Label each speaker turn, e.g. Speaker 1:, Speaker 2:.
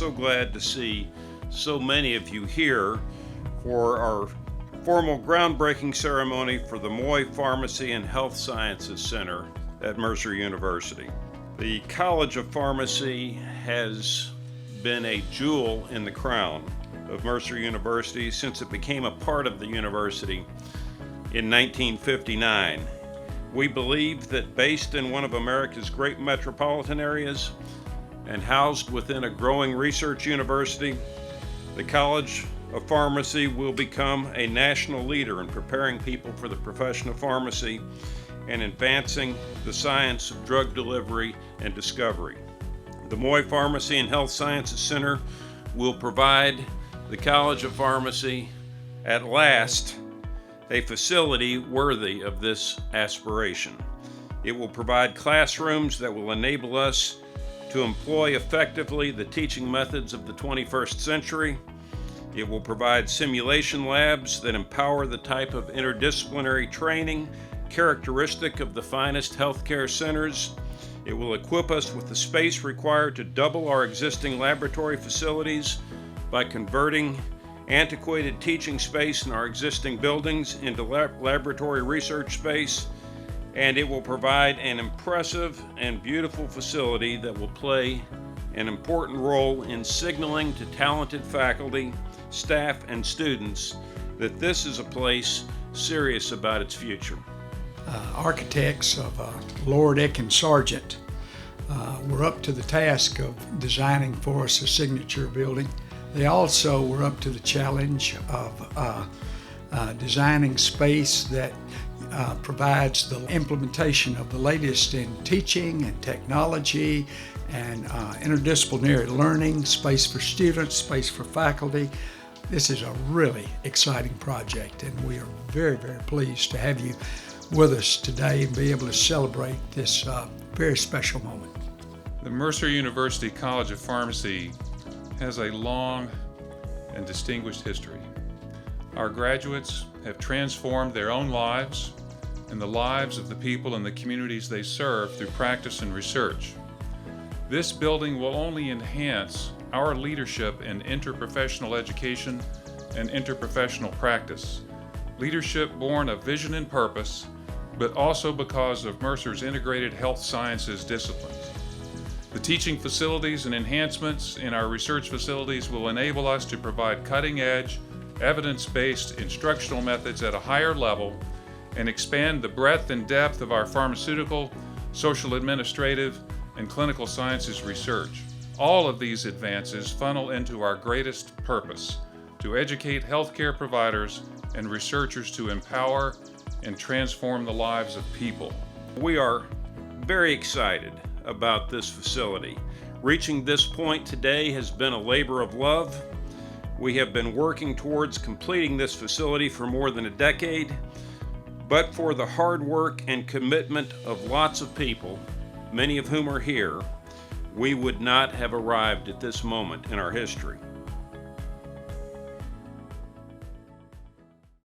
Speaker 1: so glad to see so many of you here for our formal groundbreaking ceremony for the Moye Pharmacy and Health Sciences Center at Mercer University. The College of Pharmacy has been a jewel in the crown of Mercer University since it became a part of the university in 1959. We believe that based in one of America's great metropolitan areas and housed within a growing research university, the College of Pharmacy will become a national leader in preparing people for the profession of pharmacy and advancing the science of drug delivery and discovery. The Moye Pharmacy and Health Sciences Center will provide the College of Pharmacy, at last, a facility worthy of this aspiration. It will provide classrooms that will enable us to employ effectively the teaching methods of the 21st century. It will provide simulation labs that empower the type of interdisciplinary training characteristic of the finest healthcare centers. It will equip us with the space required to double our existing laboratory facilities by converting antiquated teaching space in our existing buildings into laboratory research space, and it will provide an impressive and beautiful facility that will play an important role in signaling to talented faculty, staff, and students that this is a place serious about its future.
Speaker 2: Architects of Lord and Sargent were up to the task of designing for us a signature building. They also were up to the challenge of designing space that provides the implementation of the latest in teaching and technology and interdisciplinary learning, space for students, space for faculty. This is a really exciting project, and we are very, very pleased to have you with us today and be able to celebrate this very special moment.
Speaker 3: The Mercer University College of Pharmacy has a long and distinguished history. Our graduates have transformed their own lives and the lives of the people in the communities they serve through practice and research. This building will only enhance our leadership in interprofessional education and interprofessional practice. Leadership born of vision and purpose, but also because of Mercer's integrated health sciences disciplines. The teaching facilities and enhancements in our research facilities will enable us to provide cutting-edge, evidence-based instructional methods at a higher level and expand the breadth and depth of our pharmaceutical, social administrative, and clinical sciences research. All of these advances funnel into our greatest purpose: to educate healthcare providers and researchers to empower and transform the lives of people.
Speaker 1: We are very excited about this facility. Reaching this point today has been a labor of love. We have been working towards completing this facility for more than a decade, but for the hard work and commitment of lots of people, many of whom are here, we would not have arrived at this moment in our history.